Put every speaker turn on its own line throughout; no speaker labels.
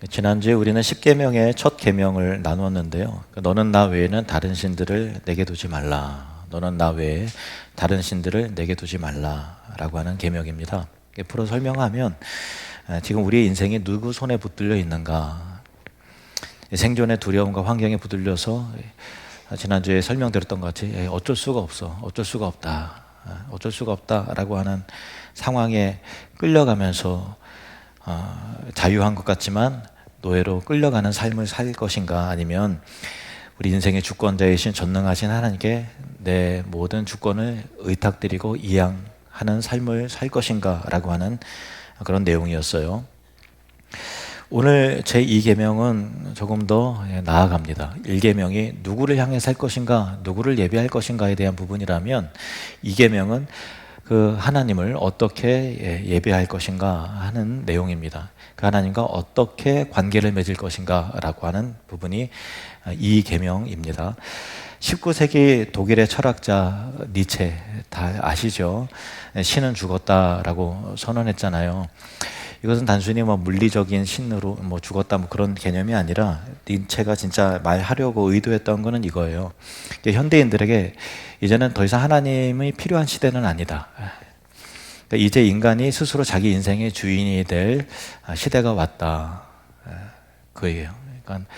지난주에 우리는 십계명의 첫 계명을 나누었는데요. 너는 나 외에는 다른 신들을 내게 두지 말라. 너는 나 외에 다른 신들을 내게 두지 말라라고 하는 계명입니다. 풀어 설명하면 지금 우리의 인생이 누구 손에 붙들려 있는가, 생존의 두려움과 환경에 붙들려서 지난주에 설명드렸던 것 같이 어쩔 수가 없어, 어쩔 수가 없다, 어쩔 수가 없다라고 하는 상황에 끌려가면서 자유한 것 같지만 노예로 끌려가는 삶을 살 것인가, 아니면 우리 인생의 주권자이신 전능하신 하나님께 내 모든 주권을 의탁드리고 이양하는 삶을 살 것인가 라고 하는 그런 내용이었어요. 오늘 제2계명은 조금 더 나아갑니다. 1계명이 누구를 향해 살 것인가, 누구를 예배할 것인가에 대한 부분이라면 2계명은 그 하나님을 어떻게 예배할 것인가 하는 내용입니다. 그 하나님과 어떻게 관계를 맺을 것인가 라고 하는 부분이 이 계명입니다. 19세기 독일의 철학자 니체, 다 아시죠? 신은 죽었다라고 선언했잖아요. 이것은 단순히 물리적인 신으로 죽었다 그런 개념이 아니라 니체가 진짜 말하려고 의도했던 거는 이거예요. 현대인들에게 이제는 더 이상 하나님이 필요한 시대는 아니다. 이제 인간이 스스로 자기 인생의 주인이 될 시대가 왔다. 그예요. 그러니까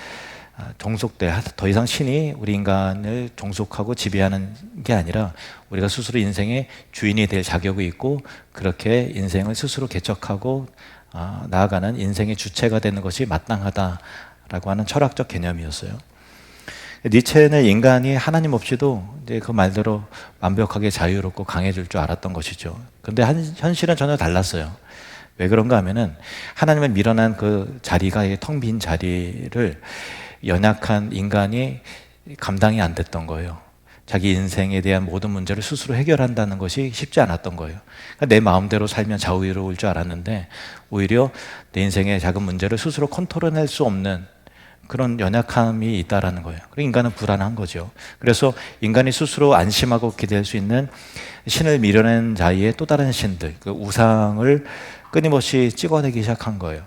종속돼, 더 이상 신이 우리 인간을 종속하고 지배하는 게 아니라 우리가 스스로 인생의 주인이 될 자격이 있고, 그렇게 인생을 스스로 개척하고 나아가는 인생의 주체가 되는 것이 마땅하다라고 하는 철학적 개념이었어요. 니체는 인간이 하나님 없이도 이제 그 말대로 완벽하게 자유롭고 강해질 줄 알았던 것이죠. 근데 현실은 전혀 달랐어요. 왜 그런가 하면은 하나님을 밀어난 그 자리가 텅 빈 자리를 연약한 인간이 감당이 안 됐던 거예요. 자기 인생에 대한 모든 문제를 스스로 해결한다는 것이 쉽지 않았던 거예요. 그러니까 내 마음대로 살면 자유로울 줄 알았는데 오히려 내 인생의 작은 문제를 스스로 컨트롤할 수 없는 그런 연약함이 있다라는 거예요. 그리고 인간은 불안한 거죠. 그래서 인간이 스스로 안심하고 기댈 수 있는 신을 밀어낸 자리에 또 다른 신들, 그 우상을 끊임없이 찍어내기 시작한 거예요.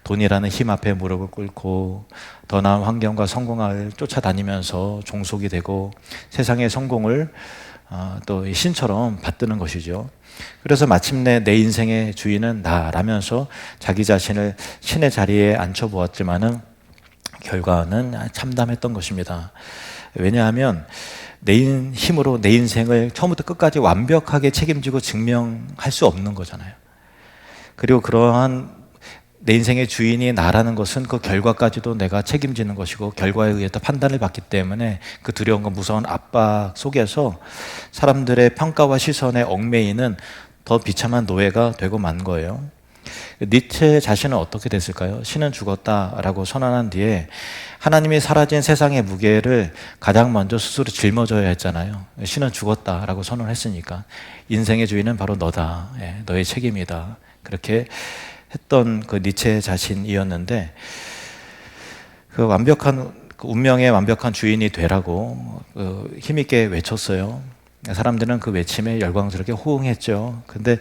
돈이라는 힘 앞에 무릎을 꿇고 더 나은 환경과 성공을 쫓아다니면서 종속이 되고 세상의 성공을 또 신처럼 받드는 것이죠. 그래서 마침내 내 인생의 주인은 나라면서 자기 자신을 신의 자리에 앉혀보았지만은 결과는 참담했던 것입니다. 왜냐하면 내 힘으로 내 인생을 처음부터 끝까지 완벽하게 책임지고 증명할 수 없는 거잖아요. 그리고 그러한 내 인생의 주인이 나라는 것은 그 결과까지도 내가 책임지는 것이고 결과에 의해 또 판단을 받기 때문에 그 두려움과 무서운 압박 속에서 사람들의 평가와 시선에 얽매이는 더 비참한 노예가 되고 만 거예요. 니체 자신은 어떻게 됐을까요? 신은 죽었다라고 선언한 뒤에 하나님이 사라진 세상의 무게를 가장 먼저 스스로 짊어져야 했잖아요. 신은 죽었다라고 선언했으니까 인생의 주인은 바로 너다, 너의 책임이다, 그렇게 했던 그 니체 자신이었는데, 그 완벽한 그 운명의 완벽한 주인이 되라고 힘있게 외쳤어요. 사람들은 그 외침에 열광스럽게 호응했죠. 근데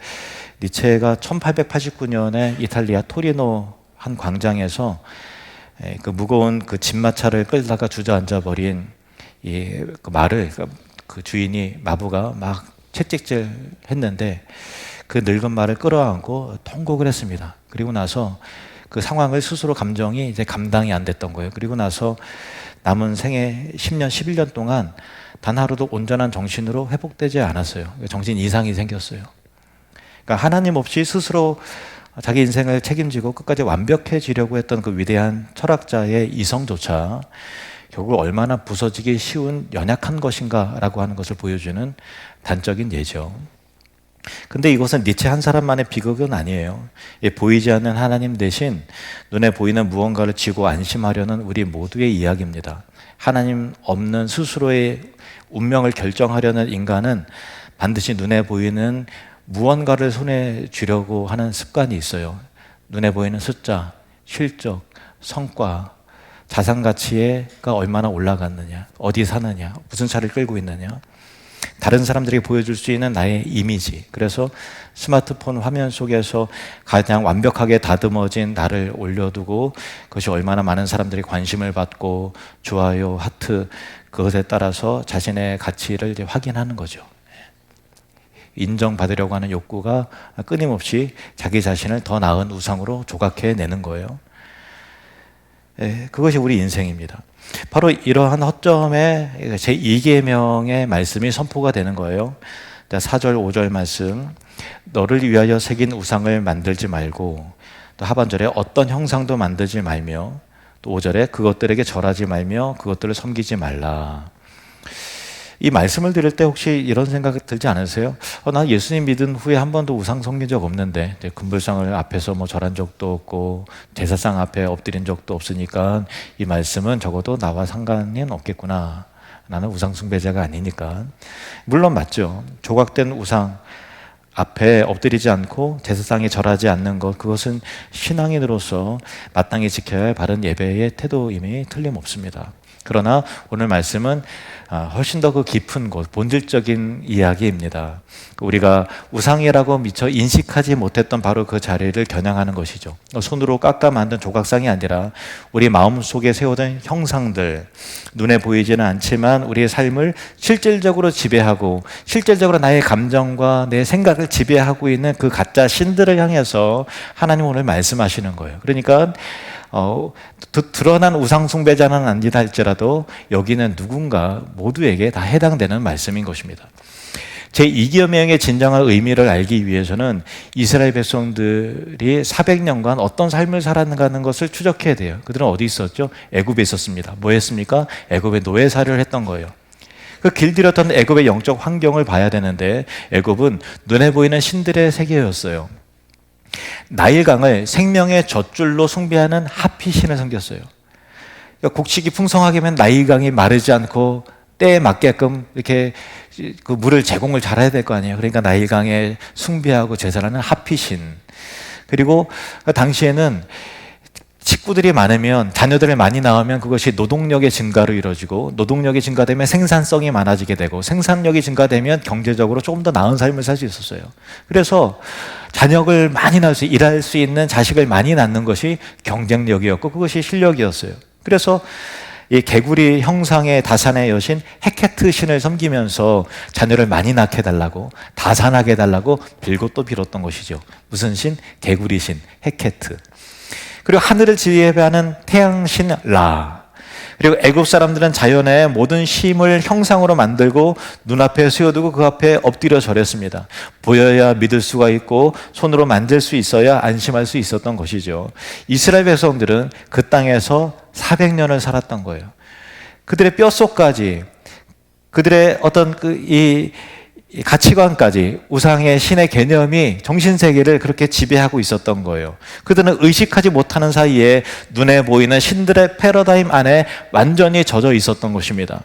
니체가 1889년에 이탈리아 토리노 한 광장에서 그 무거운 그 진마차를 끌다가 주저앉아 버린 그 말을 그 주인이 마부가 막 채찍질 했는데 그 늙은 말을 끌어안고 통곡을 했습니다. 그리고 나서 그 상황을 스스로 감정이 이제 감당이 안 됐던 거예요. 그리고 나서 남은 생애 10년, 11년 동안 단 하루도 온전한 정신으로 회복되지 않았어요. 정신 이상이 생겼어요. 그러니까 하나님 없이 스스로 자기 인생을 책임지고 끝까지 완벽해지려고 했던 그 위대한 철학자의 이성조차 결국 얼마나 부서지기 쉬운 연약한 것인가라고 하는 것을 보여주는 단적인 예죠. 근데 이것은 니체 한 사람만의 비극은 아니에요. 보이지 않는 하나님 대신 눈에 보이는 무언가를 쥐고 안심하려는 우리 모두의 이야기입니다. 하나님 없는 스스로의 운명을 결정하려는 인간은 반드시 눈에 보이는 무언가를 손에 쥐려고 하는 습관이 있어요. 눈에 보이는 숫자, 실적, 성과, 자산 가치가 얼마나 올라갔느냐, 어디 사느냐, 무슨 차를 끌고 있느냐. 다른 사람들에게 보여줄 수 있는 나의 이미지. 그래서 스마트폰 화면 속에서 가장 완벽하게 다듬어진 나를 올려두고 그것이 얼마나 많은 사람들이 관심을 받고 좋아요, 하트, 그것에 따라서 자신의 가치를 이제 확인하는 거죠. 인정받으려고 하는 욕구가 끊임없이 자기 자신을 더 나은 우상으로 조각해내는 거예요. 그것이 우리 인생입니다. 바로 이러한 허점에 제2계명의 말씀이 선포가 되는 거예요. 4절, 5절 말씀, 너를 위하여 새긴 우상을 만들지 말고, 또 하반절에 어떤 형상도 만들지 말며, 또 5절에 그것들에게 절하지 말며 그것들을 섬기지 말라. 이 말씀을 들을 때 혹시 이런 생각 들지 않으세요? 나 예수님 믿은 후에 한 번도 우상 섬긴 적 없는데, 금불상을 앞에서 뭐 절한 적도 없고 제사상 앞에 엎드린 적도 없으니까 이 말씀은 적어도 나와 상관은 없겠구나. 나는 우상 숭배자가 아니니까. 물론 맞죠. 조각된 우상 앞에 엎드리지 않고 제사상에 절하지 않는 것, 그것은 신앙인으로서 마땅히 지켜야 할 바른 예배의 태도임이 틀림없습니다. 그러나 오늘 말씀은 훨씬 더 그 깊은 곳, 본질적인 이야기입니다. 우리가 우상이라고 미처 인식하지 못했던 바로 그 자리를 겨냥하는 것이죠. 손으로 깎아 만든 조각상이 아니라 우리 마음속에 세우던 형상들, 눈에 보이지는 않지만 우리의 삶을 실질적으로 지배하고 실질적으로 나의 감정과 내 생각을 지배하고 있는 그 가짜 신들을 향해서 하나님 오늘 말씀하시는 거예요. 그러니까 드러난 우상 숭배자는 아니다 할지라도 여기는 누군가 모두에게 다 해당되는 말씀인 것입니다. 제2계명의 진정한 의미를 알기 위해서는 이스라엘 백성들이 400년간 어떤 삶을 살았는가 하는 것을 추적해야 돼요. 그들은 어디 있었죠? 애굽에 있었습니다. 뭐 했습니까? 애굽에 노예살이를 했던 거예요. 그 길들였던 애굽의 영적 환경을 봐야 되는데 애굽은 눈에 보이는 신들의 세계였어요. 나일강을 생명의 젖줄로 숭배하는 하피신을 섬겼어요. 그러니까 곡식이 풍성하게 하면 나일강이 마르지 않고 때에 맞게끔 이렇게 그 물을 제공을 잘해야 될 거 아니에요. 그러니까 나일강에 숭배하고 제사를 하는 하피신. 그리고 당시에는 식구들이 많으면, 자녀들이 많이 낳으면 그것이 노동력의 증가로 이루어지고, 노동력이 증가되면 생산성이 많아지게 되고, 생산력이 증가되면 경제적으로 조금 더 나은 삶을 살 수 있었어요. 그래서 자녀를 많이 낳을 수, 일할 수 있는 자식을 많이 낳는 것이 경쟁력이었고 그것이 실력이었어요. 그래서 이 개구리 형상의 다산의 여신 헤케트 신을 섬기면서 자녀를 많이 낳게 해달라고, 다산하게 해달라고 빌고 또 빌었던 것이죠. 무슨 신? 개구리 신, 헤케트. 그리고 하늘을 지배하는 태양신 라. 그리고 애굽 사람들은 자연의 모든 심을 형상으로 만들고 눈앞에 세워두고 그 앞에 엎드려 절했습니다. 보여야 믿을 수가 있고 손으로 만질 수 있어야 안심할 수 있었던 것이죠. 이스라엘 백성들은 그 땅에서 400년을 살았던 거예요. 그들의 뼛속까지, 그들의 어떤 이 가치관까지 우상의 신의 개념이 정신세계를 그렇게 지배하고 있었던 거예요. 그들은 의식하지 못하는 사이에 눈에 보이는 신들의 패러다임 안에 완전히 젖어 있었던 것입니다.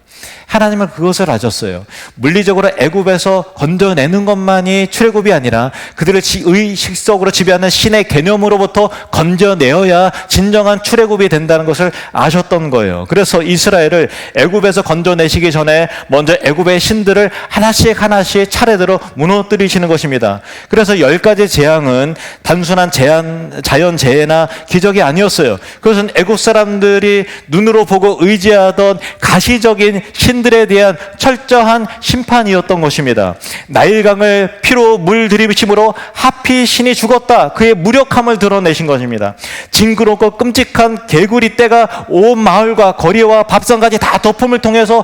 하나님은 그것을 아셨어요. 물리적으로 애굽에서 건져내는 것만이 출애굽이 아니라 그들을 의식적으로 지배하는 신의 개념으로부터 건져내어야 진정한 출애굽이 된다는 것을 아셨던 거예요. 그래서 이스라엘을 애굽에서 건져내시기 전에 먼저 애굽의 신들을 하나씩 하나씩 차례대로 무너뜨리시는 것입니다. 그래서 10가지 재앙은 단순한 자연 재해나 기적이 아니었어요. 그것은 애굽 사람들이 눈으로 보고 의지하던 가시적인 신들에 대한 철저한 심판이었던 것입니다. 나일강을 피로 물 들이비침으로 하피 신이 죽었다. 그의 무력함을 드러내신 것입니다. 징그럽고 끔찍한 개구리 떼가 온 마을과 거리와 밥상까지 다 덮음을 통해서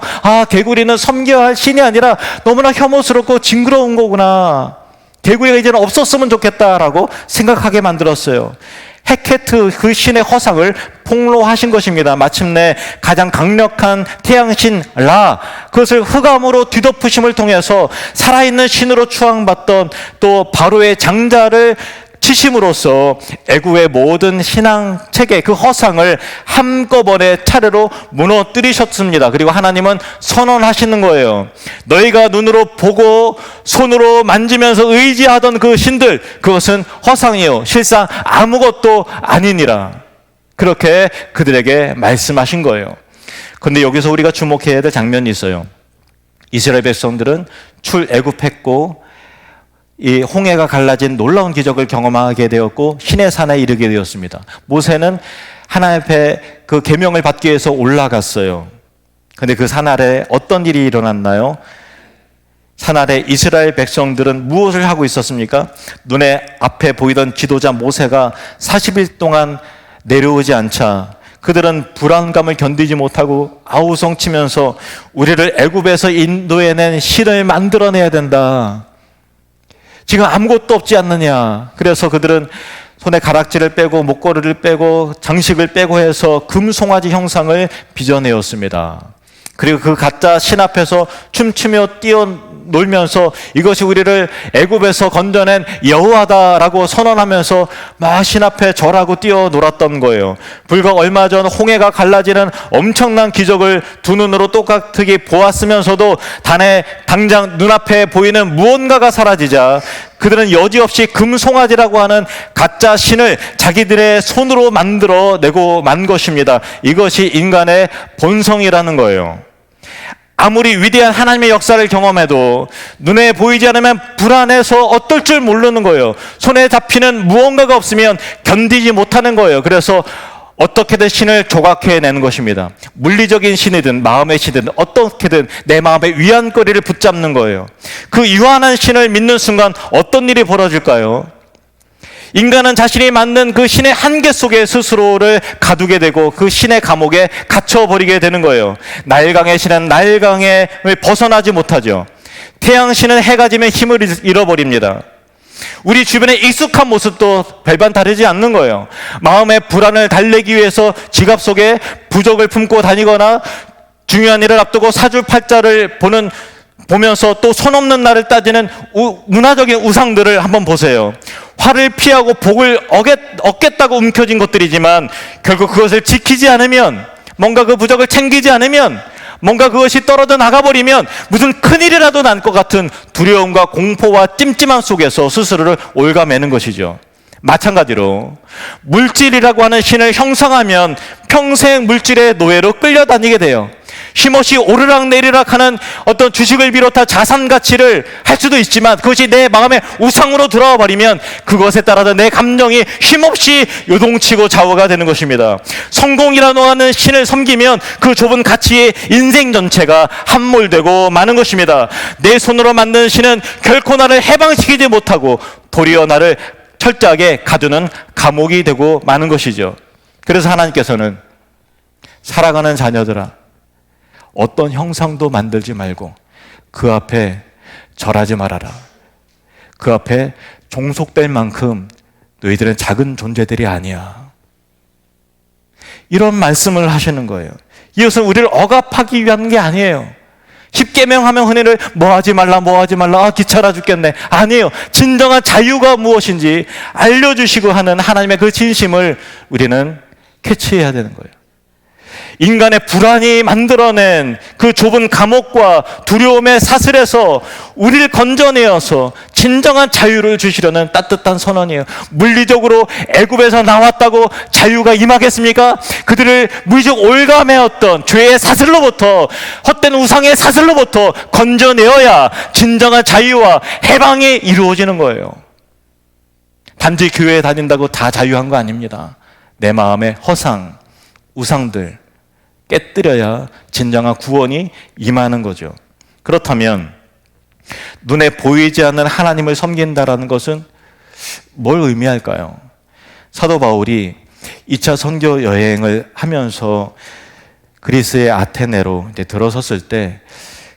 개구리는 섬겨야 할 신이 아니라 너무나 혐오스럽고 징그러운 거구나. 개구리가 이제는 없었으면 좋겠다라고 생각하게 만들었어요. 헤케트 그 신의 허상을 폭로하신 것입니다. 마침내 가장 강력한 태양신 라, 그것을 흑암으로 뒤덮으심을 통해서 살아있는 신으로 추앙받던 또 바로의 장자를 치심으로써 애굽의 모든 신앙 체계, 그 허상을 한꺼번에 차례로 무너뜨리셨습니다. 그리고 하나님은 선언하시는 거예요. 너희가 눈으로 보고 손으로 만지면서 의지하던 그 신들, 그것은 허상이요 실상 아무것도 아니니라. 그렇게 그들에게 말씀하신 거예요. 그런데 여기서 우리가 주목해야 될 장면이 있어요. 이스라엘 백성들은 출애굽했고 이 홍해가 갈라진 놀라운 기적을 경험하게 되었고 신의 산에 이르게 되었습니다. 모세는 하나님 앞에 그 계명을 받기 위해서 올라갔어요. 근데 그 산 아래 어떤 일이 일어났나요? 산 아래 이스라엘 백성들은 무엇을 하고 있었습니까? 눈에 앞에 보이던 지도자 모세가 40일 동안 내려오지 않자 그들은 불안감을 견디지 못하고 아우성치면서 우리를 애굽에서 인도해낸 신을 만들어내야 된다. 지금 아무것도 없지 않느냐. 그래서 그들은 손에 가락지를 빼고 목걸이를 빼고 장식을 빼고 해서 금송아지 형상을 빚어내었습니다. 그리고 그 가짜 신 앞에서 춤추며 뛰어놀면서 이것이 우리를 애굽에서 건져낸 여호와다라고 선언하면서 막 신 앞에 절하고 뛰어놀았던 거예요. 불과 얼마 전 홍해가 갈라지는 엄청난 기적을 두 눈으로 똑같이 보았으면서도 당장 눈앞에 보이는 무언가가 사라지자 그들은 여지없이 금송아지라고 하는 가짜 신을 자기들의 손으로 만들어내고 만 것입니다. 이것이 인간의 본성이라는 거예요. 아무리 위대한 하나님의 역사를 경험해도 눈에 보이지 않으면 불안해서 어떨 줄 모르는 거예요. 손에 잡히는 무언가가 없으면 견디지 못하는 거예요. 그래서 어떻게든 신을 조각해내는 것입니다. 물리적인 신이든 마음의 신이든 어떻게든 내 마음의 위안거리를 붙잡는 거예요. 그 유한한 신을 믿는 순간 어떤 일이 벌어질까요? 인간은 자신이 만든 그 신의 한계 속에 스스로를 가두게 되고 그 신의 감옥에 갇혀버리게 되는 거예요. 나일강의 신은 나일강에 벗어나지 못하죠. 태양신은 해가 지면 힘을 잃어버립니다. 우리 주변에 익숙한 모습도 별반 다르지 않는 거예요. 마음의 불안을 달래기 위해서 지갑 속에 부적을 품고 다니거나 중요한 일을 앞두고 사주팔자를 보면서 또 손 없는 날을 따지는 문화적인 우상들을 한번 보세요. 화를 피하고 복을 얻겠다고 움켜쥔 것들이지만 결국 그것을 지키지 않으면, 뭔가 그 부적을 챙기지 않으면, 뭔가 그것이 떨어져 나가버리면 무슨 큰일이라도 날 것 같은 두려움과 공포와 찜찜함 속에서 스스로를 옭아매는 것이죠. 마찬가지로 물질이라고 하는 신을 형성하면 평생 물질의 노예로 끌려다니게 돼요. 힘없이 오르락내리락 하는 어떤 주식을 비롯한 자산 가치를 할 수도 있지만 그것이 내 마음의 우상으로 들어와 버리면 그것에 따라서 내 감정이 힘없이 요동치고 좌우가 되는 것입니다. 성공이라고 하는 신을 섬기면 그 좁은 가치의 인생 전체가 함몰되고 마는 것입니다. 내 손으로 만든 신은 결코 나를 해방시키지 못하고 도리어 나를 철저하게 가두는 감옥이 되고 마는 것이죠. 그래서 하나님께서는 살아가는 자녀들아, 어떤 형상도 만들지 말고 그 앞에 절하지 말아라. 그 앞에 종속될 만큼 너희들은 작은 존재들이 아니야. 이런 말씀을 하시는 거예요. 이것은 우리를 억압하기 위한 게 아니에요. 십계명하면 흔히를 뭐하지 말라 귀찮아 죽겠네. 아니에요. 진정한 자유가 무엇인지 알려주시고 하는 하나님의 그 진심을 우리는 캐치해야 되는 거예요. 인간의 불안이 만들어낸 그 좁은 감옥과 두려움의 사슬에서 우리를 건져내어서 진정한 자유를 주시려는 따뜻한 선언이에요. 물리적으로 애굽에서 나왔다고 자유가 임하겠습니까? 그들을 물리적 올가매었던 죄의 사슬로부터, 헛된 우상의 사슬로부터 건져내어야 진정한 자유와 해방이 이루어지는 거예요. 단지 교회에 다닌다고 다 자유한 거 아닙니다. 내 마음의 허상, 우상들 깨뜨려야 진정한 구원이 임하는 거죠. 그렇다면 눈에 보이지 않는 하나님을 섬긴다라는 것은 뭘 의미할까요? 사도 바울이 2차 선교 여행을 하면서 그리스의 아테네로 들어섰을 때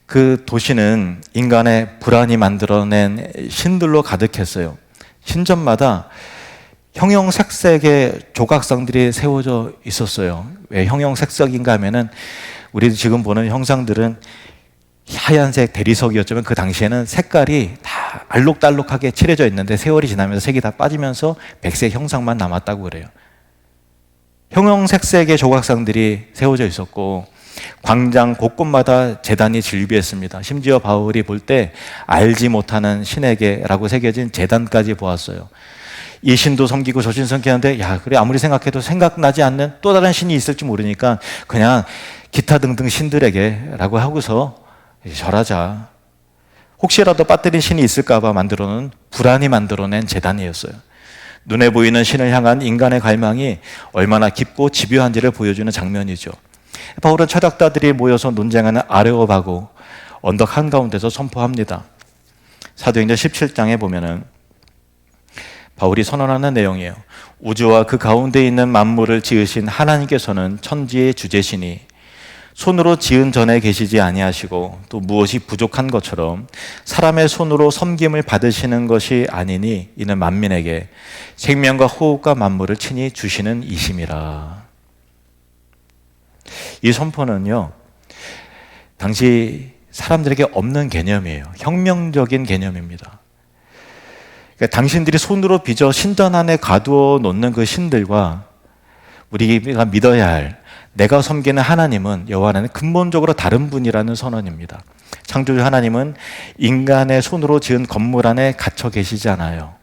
그 도시는 인간의 불안이 만들어낸 신들로 가득했어요. 신전마다 형형색색의 조각상들이 세워져 있었어요. 왜 형형색색인가 하면은 우리 지금 보는 형상들은 하얀색 대리석이었지만 그 당시에는 색깔이 다 알록달록하게 칠해져 있는데 세월이 지나면서 색이 다 빠지면서 백색 형상만 남았다고 그래요. 형형색색의 조각상들이 세워져 있었고 광장 곳곳마다 제단이 즐비했습니다. 심지어 바울이 볼 때 알지 못하는 신에게라고 새겨진 제단까지 보았어요. 이 신도 섬기고 저 신 섬기는데 야 그래 아무리 생각해도 생각나지 않는 또 다른 신이 있을지 모르니까 그냥 기타 등등 신들에게 라고 하고서 절하자. 혹시라도 빠뜨린 신이 있을까봐 만들어놓은 불안이 만들어낸 제단이었어요. 눈에 보이는 신을 향한 인간의 갈망이 얼마나 깊고 집요한지를 보여주는 장면이죠. 바울은 철학자들이 모여서 논쟁하는 아레오바고 언덕 한가운데서 선포합니다. 사도행전 17장에 보면은 바울이 선언하는 내용이에요. 우주와 그 가운데 있는 만물을 지으신 하나님께서는 천지의 주제시니 손으로 지은 전에 계시지 아니하시고 또 무엇이 부족한 것처럼 사람의 손으로 섬김을 받으시는 것이 아니니 이는 만민에게 생명과 호흡과 만물을 친히 주시는 이심이라. 이 선포는요, 당시 사람들에게 없는 개념이에요. 혁명적인 개념입니다. 그러니까 당신들이 손으로 빚어 신전 안에 가두어 놓는 그 신들과 우리가 믿어야 할 내가 섬기는 하나님은, 여호와 하나님은 근본적으로 다른 분이라는 선언입니다. 창조주 하나님은 인간의 손으로 지은 건물 안에 갇혀 계시지 않아요.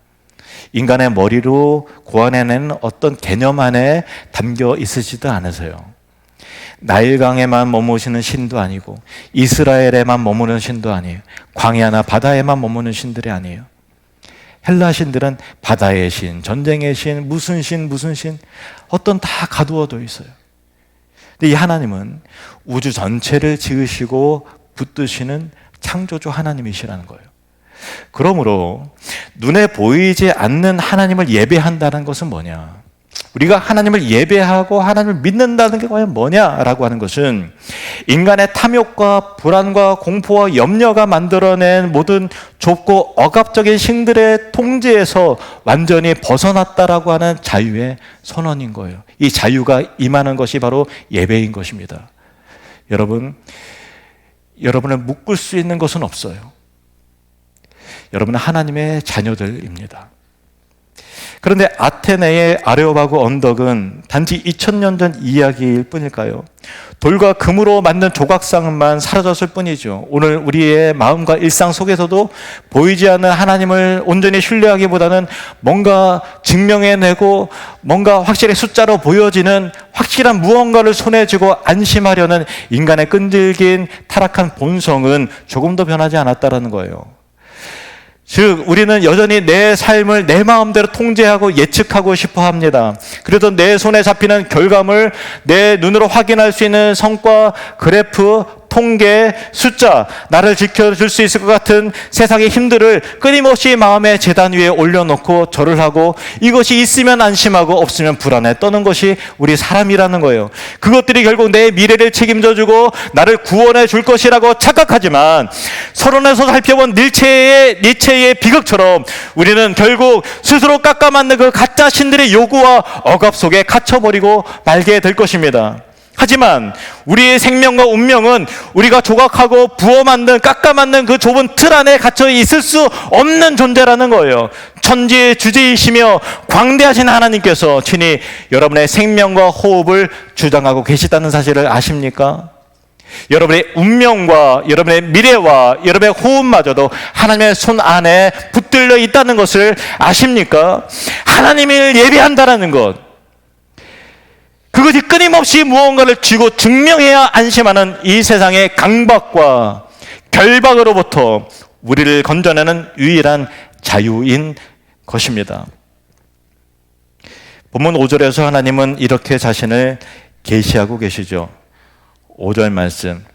인간의 머리로 고안해낸 어떤 개념 안에 담겨 있으지도 않으세요. 나일강에만 머무시는 신도 아니고 이스라엘에만 머무는 신도 아니에요. 광야나 바다에만 머무는 신들이 아니에요. 헬라 신들은 바다의 신, 전쟁의 신, 무슨 신, 어떤 다 가두어져 있어요. 근데 이 하나님은 우주 전체를 지으시고 붙드시는 창조주 하나님이시라는 거예요. 그러므로 눈에 보이지 않는 하나님을 예배한다는 것은 뭐냐? 우리가 하나님을 예배하고 하나님을 믿는다는 게 과연 뭐냐라고 하는 것은 인간의 탐욕과 불안과 공포와 염려가 만들어낸 모든 좁고 억압적인 신들의 통제에서 완전히 벗어났다라고 하는 자유의 선언인 거예요. 이 자유가 임하는 것이 바로 예배인 것입니다. 여러분을 묶을 수 있는 것은 없어요. 여러분은 하나님의 자녀들입니다. 그런데 아테네의 아레오바고 언덕은 단지 2000년 전 이야기일 뿐일까요? 돌과 금으로 만든 조각상만 사라졌을 뿐이죠. 오늘 우리의 마음과 일상 속에서도 보이지 않는 하나님을 온전히 신뢰하기보다는 뭔가 증명해내고 뭔가 확실히 숫자로 보여지는 확실한 무언가를 손에 쥐고 안심하려는 인간의 끈질긴 타락한 본성은 조금 더 변하지 않았다는 거예요. 즉 우리는 여전히 내 삶을 내 마음대로 통제하고 예측하고 싶어 합니다. 그래도 내 손에 잡히는 결과물, 내 눈으로 확인할 수 있는 성과, 그래프, 통계, 숫자, 나를 지켜줄 수 있을 것 같은 세상의 힘들을 끊임없이 마음의 제단 위에 올려놓고 절을 하고 이것이 있으면 안심하고 없으면 불안해 떠는 것이 우리 사람이라는 거예요. 그것들이 결국 내 미래를 책임져주고 나를 구원해 줄 것이라고 착각하지만 서론에서 살펴본 니체의 비극처럼 우리는 결국 스스로 깎아맞는 그 가짜 신들의 요구와 억압 속에 갇혀버리고 말게 될 것입니다. 하지만 우리의 생명과 운명은 우리가 조각하고 부어 만든 깎아 만든 그 좁은 틀 안에 갇혀 있을 수 없는 존재라는 거예요. 천지의 주제이시며 광대하신 하나님께서 친히 여러분의 생명과 호흡을 주장하고 계시다는 사실을 아십니까? 여러분의 운명과 여러분의 미래와 여러분의 호흡마저도 하나님의 손 안에 붙들려 있다는 것을 아십니까? 하나님을 예배한다는 것, 그것이 끊임없이 무언가를 쥐고 증명해야 안심하는 이 세상의 강박과 결박으로부터 우리를 건져내는 유일한 자유인 것입니다. 본문 5절에서 하나님은 이렇게 자신을 계시하고 계시죠. 5절 말씀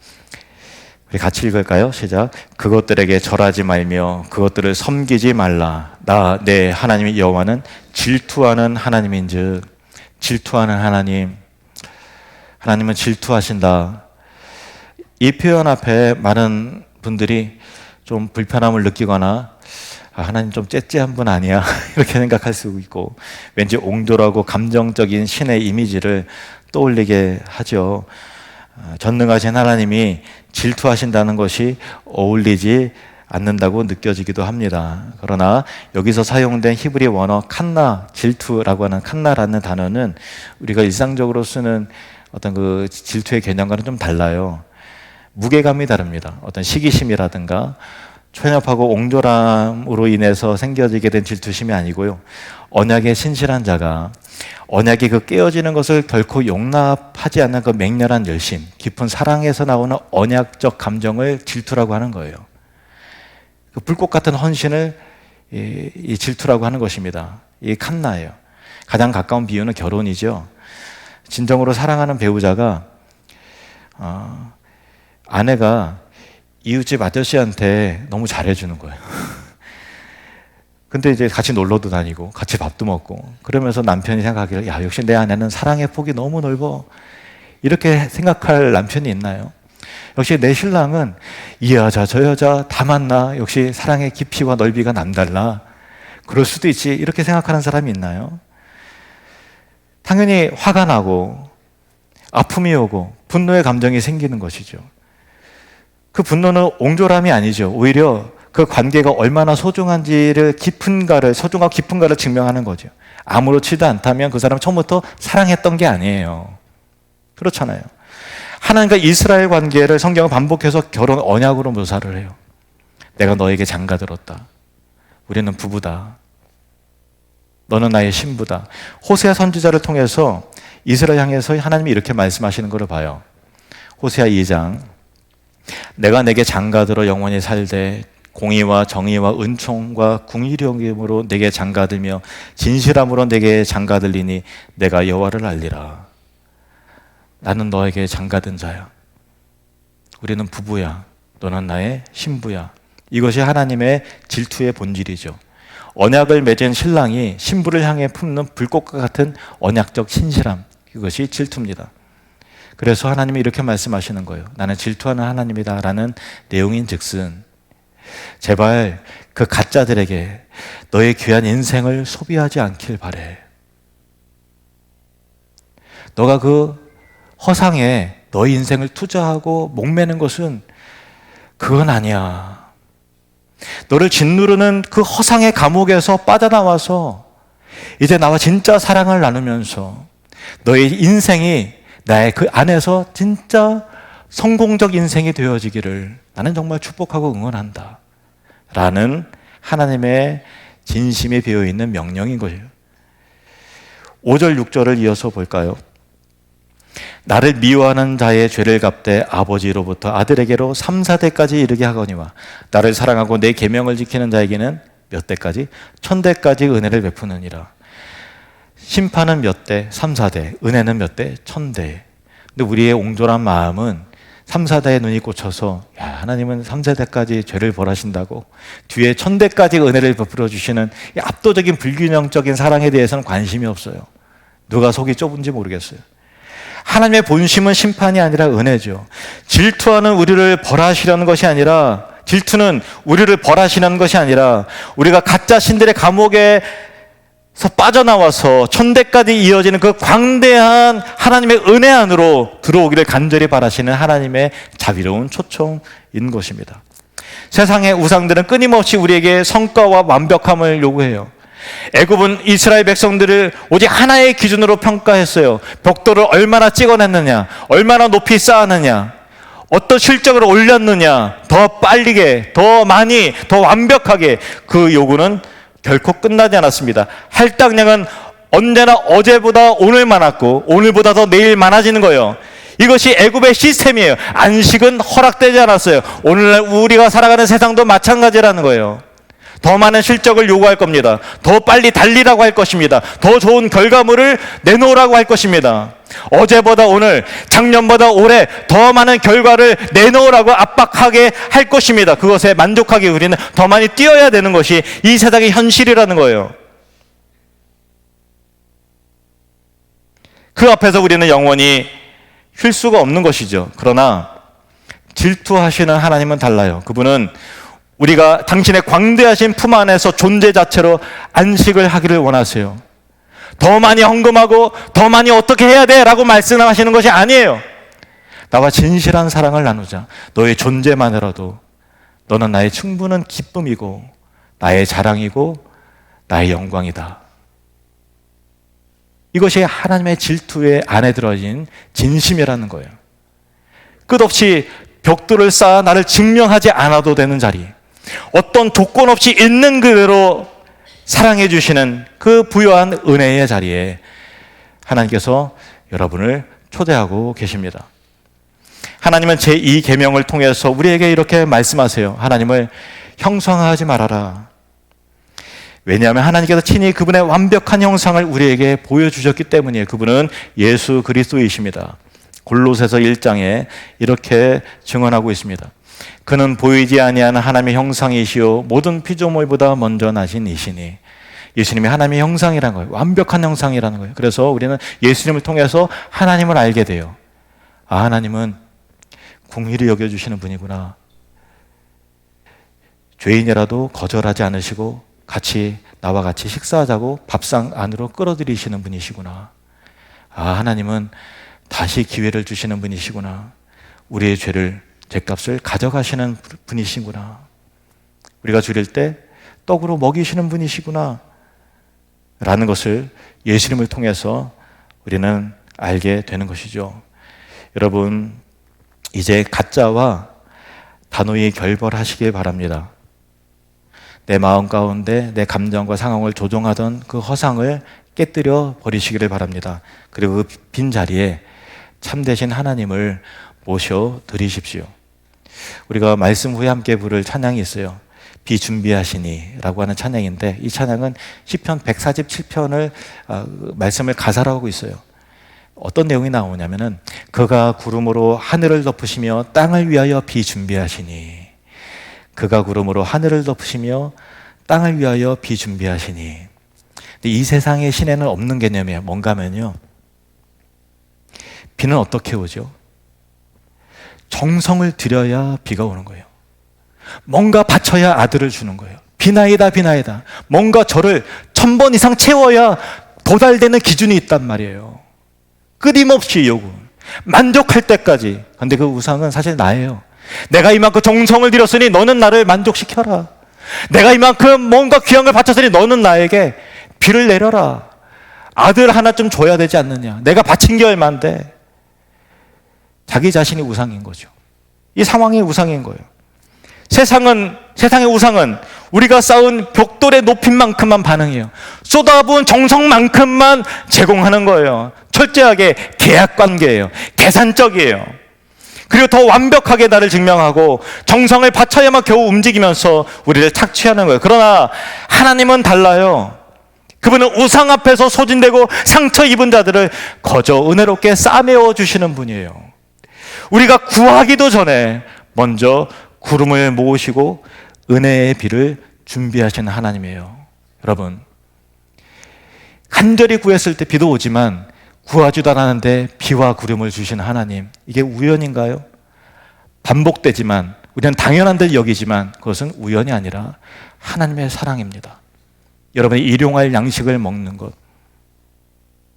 우리 같이 읽을까요? 시작. 그것들에게 절하지 말며 그것들을 섬기지 말라. 나 내 하나님 여호와는 질투하는 하나님인즉. 질투하는 하나님은 질투하신다. 이 표현 앞에 많은 분들이 좀 불편함을 느끼거나 하나님 좀 째째한 분 아니야 이렇게 생각할 수 있고 왠지 옹졸하고 감정적인 신의 이미지를 떠올리게 하죠. 전능하신 하나님이 질투하신다는 것이 어울리지 않는다고 느껴지기도 합니다. 그러나 여기서 사용된 히브리 원어 칸나, 질투라고 하는 칸나라는 단어는 우리가 일상적으로 쓰는 어떤 그 질투의 개념과는 좀 달라요. 무게감이 다릅니다. 어떤 시기심이라든가 초연합하고 옹졸함으로 인해서 생겨지게 된 질투심이 아니고요. 언약의 신실한 자가 언약이 그 깨어지는 것을 결코 용납하지 않는 그 맹렬한 열심, 깊은 사랑에서 나오는 언약적 감정을 질투라고 하는 거예요. 그 불꽃 같은 헌신을 이 질투라고 하는 것입니다. 이 칸나예요. 가장 가까운 비유는 결혼이죠. 진정으로 사랑하는 배우자가 아내가 이웃집 아저씨한테 너무 잘해주는 거예요. 근데 이제 같이 놀러도 다니고 같이 밥도 먹고 그러면서 남편이 생각하기를 야, 역시 내 아내는 사랑의 폭이 너무 넓어. 이렇게 생각할 남편이 있나요? 역시 내 신랑은 이 여자 저 여자 다 만나. 역시 사랑의 깊이와 넓이가 남달라. 그럴 수도 있지. 이렇게 생각하는 사람이 있나요? 당연히 화가 나고 아픔이 오고 분노의 감정이 생기는 것이죠. 그 분노는 옹졸함이 아니죠. 오히려 그 관계가 얼마나 소중한지를 소중하고 깊은가를 증명하는 거죠. 아무렇지도 않다면 그 사람은 처음부터 사랑했던 게 아니에요. 그렇잖아요. 하나님과 이스라엘 관계를 성경은 반복해서 결혼 언약으로 묘사를 해요. 내가 너에게 장가들었다. 우리는 부부다. 너는 나의 신부다. 호세아 선지자를 통해서 이스라엘 향해서 하나님이 이렇게 말씀하시는 것을 봐요. 호세아 2장 내가 내게 장가들어 영원히 살되 공의와 정의와 은총과 궁일용임으로 내게 장가들며 진실함으로 내게 장가들리니 내가 여호와를 알리라. 나는 너에게 장가든 자야. 우리는 부부야. 너는 나의 신부야. 이것이 하나님의 질투의 본질이죠. 언약을 맺은 신랑이 신부를 향해 품는 불꽃과 같은 언약적 신실함, 이것이 질투입니다. 그래서 하나님이 이렇게 말씀하시는 거예요. 나는 질투하는 하나님이다 라는 내용인 즉슨 제발 그 가짜들에게 너의 귀한 인생을 소비하지 않길 바래. 너가 그 허상에 너의 인생을 투자하고 목매는 것은 그건 아니야. 너를 짓누르는 그 허상의 감옥에서 빠져나와서 이제 나와 진짜 사랑을 나누면서 너의 인생이 나의 그 안에서 진짜 성공적 인생이 되어지기를 나는 정말 축복하고 응원한다 라는 하나님의 진심이 배어있는 명령인 거예요. 5절 6절을 이어서 볼까요? 나를 미워하는 자의 죄를 갚되 아버지로부터 아들에게로 3, 4대까지 이르게 하거니와 나를 사랑하고 내 계명을 지키는 자에게는 몇 대까지? 1000대까지 은혜를 베푸느니라. 심판은 몇 대? 3, 4대. 은혜는 몇 대? 1000대. 근데 우리의 옹졸한 마음은 3, 4대에 눈이 꽂혀서 야, 하나님은 3, 4대까지 죄를 벌하신다고 뒤에 1000대까지 은혜를 베풀어 주시는 이 압도적인 불균형적인 사랑에 대해서는 관심이 없어요. 누가 속이 좁은지 모르겠어요. 하나님의 본심은 심판이 아니라 은혜죠. 질투하는 우리를 벌하시려는 것이 아니라, 질투는 우리를 벌하시려는 것이 아니라 우리가 가짜 신들의 감옥에서 빠져나와서 천대까지 이어지는 그 광대한 하나님의 은혜 안으로 들어오기를 간절히 바라시는 하나님의 자비로운 초청인 것입니다. 세상의 우상들은 끊임없이 우리에게 성과와 완벽함을 요구해요. 애굽은 이스라엘 백성들을 오직 하나의 기준으로 평가했어요. 벽돌을 얼마나 찍어냈느냐, 얼마나 높이 쌓았느냐, 어떤 실적을 올렸느냐, 더 빨리게, 더 많이, 더 완벽하게. 그 요구는 결코 끝나지 않았습니다. 할당량은 언제나 어제보다 오늘 많았고 오늘보다 더 내일 많아지는 거예요. 이것이 애굽의 시스템이에요. 안식은 허락되지 않았어요. 오늘날 우리가 살아가는 세상도 마찬가지라는 거예요. 더 많은 실적을 요구할 겁니다. 더 빨리 달리라고 할 것입니다. 더 좋은 결과물을 내놓으라고 할 것입니다. 어제보다 오늘, 작년보다 올해 더 많은 결과를 내놓으라고 압박하게 할 것입니다. 그것에 만족하기 우리는 더 많이 뛰어야 되는 것이 이 세상의 현실이라는 거예요. 그 앞에서 우리는 영원히 쉴 수가 없는 것이죠. 그러나 질투하시는 하나님은 달라요. 그분은 우리가 당신의 광대하신 품 안에서 존재 자체로 안식을 하기를 원하세요. 더 많이 헌금하고 더 많이 어떻게 해야 돼? 라고 말씀하시는 것이 아니에요. 나와 진실한 사랑을 나누자. 너의 존재만으로도 너는 나의 충분한 기쁨이고 나의 자랑이고 나의 영광이다. 이것이 하나님의 질투의 안에 들어진 진심이라는 거예요. 끝없이 벽돌을 쌓아 나를 증명하지 않아도 되는 자리, 어떤 조건 없이 있는 그대로 사랑해 주시는 그 부유한 은혜의 자리에 하나님께서 여러분을 초대하고 계십니다. 하나님은 제2계명을 통해서 우리에게 이렇게 말씀하세요. 하나님을 형상화하지 말아라. 왜냐하면 하나님께서 친히 그분의 완벽한 형상을 우리에게 보여주셨기 때문이에요. 그분은 예수 그리스도이십니다. 골로새서 1장에 이렇게 증언하고 있습니다. 그는 보이지 아니하는 하나님의 형상이시요 모든 피조물보다 먼저 나신 이시니. 예수님이 하나님의 형상이라는 거예요. 완벽한 형상이라는 거예요. 그래서 우리는 예수님을 통해서 하나님을 알게 돼요. 아, 하나님은 긍휼히 여겨주시는 분이구나. 죄인이라도 거절하지 않으시고 나와 같이 식사하자고 밥상 안으로 끌어들이시는 분이시구나. 아, 하나님은 다시 기회를 주시는 분이시구나. 우리의 죄값을 가져가시는 분이시구나. 우리가 줄일 때 떡으로 먹이시는 분이시구나 라는 것을 예수님을 통해서 우리는 알게 되는 것이죠. 여러분, 이제 가짜와 단호히 결별하시길 바랍니다. 내 마음 가운데 내 감정과 상황을 조종하던 그 허상을 깨뜨려 버리시기를 바랍니다. 그리고 그 빈자리에 참되신 하나님을 모셔드리십시오. 우리가 말씀 후에 함께 부를 찬양이 있어요. 비준비하시니 라고 하는 찬양인데, 이 찬양은 시편 147편을 말씀을 가사로 하고 있어요. 어떤 내용이 나오냐면은, 그가 구름으로 하늘을 덮으시며 땅을 위하여 비준비하시니, 그가 구름으로 하늘을 덮으시며 땅을 위하여 비준비하시니. 근데 이 세상의 신에는 없는 개념이에요. 뭔가 하면요, 비는 어떻게 오죠? 정성을 들여야 비가 오는 거예요. 뭔가 바쳐야 아들을 주는 거예요. 비나이다 비나이다. 뭔가 저를 1000번 이상 채워야 도달되는 기준이 있단 말이에요. 끊임없이 요구, 만족할 때까지. 근데 그 우상은 사실 나예요. 내가 이만큼 정성을 들였으니 너는 나를 만족시켜라. 내가 이만큼 뭔가 귀한 걸 바쳤으니 너는 나에게 비를 내려라. 아들 하나쯤 줘야 되지 않느냐. 내가 바친 게 얼만데. 자기 자신이 우상인 거죠. 이 상황이 우상인 거예요. 세상의 우상은 우리가 쌓은 벽돌의 높임만큼만 반응해요. 쏟아부은 정성만큼만 제공하는 거예요. 철저하게 계약관계예요. 계산적이에요. 그리고 더 완벽하게 나를 증명하고 정성을 바쳐야만 겨우 움직이면서 우리를 착취하는 거예요. 그러나 하나님은 달라요. 그분은 우상 앞에서 소진되고 상처 입은 자들을 거저 은혜롭게 싸매어 주시는 분이에요. 우리가 구하기도 전에 먼저 구름을 모으시고 은혜의 비를 준비하시는 하나님이에요. 여러분, 간절히 구했을 때 비도 오지만 구하지도 않았는데 비와 구름을 주시는 하나님, 이게 우연인가요? 반복되지만, 우리는 당연한 듯 여기지만 그것은 우연이 아니라 하나님의 사랑입니다. 여러분이 일용할 양식을 먹는 것,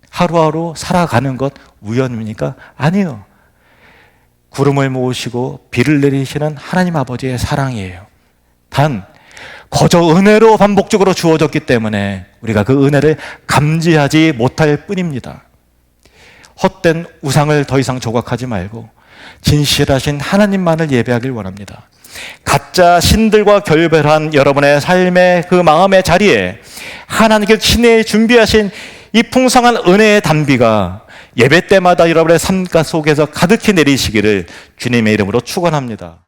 하루하루 살아가는 것 우연입니까? 아니에요. 구름을 모으시고 비를 내리시는 하나님 아버지의 사랑이에요. 단 거저 은혜로 반복적으로 주어졌기 때문에 우리가 그 은혜를 감지하지 못할 뿐입니다. 헛된 우상을 더 이상 조각하지 말고 진실하신 하나님만을 예배하길 원합니다. 가짜 신들과 결별한 여러분의 삶의 그 마음의 자리에 하나님께 친히 준비하신 이 풍성한 은혜의 단비가 예배 때마다 여러분의 삶가 속에서 가득히 내리시기를 주님의 이름으로 축원합니다.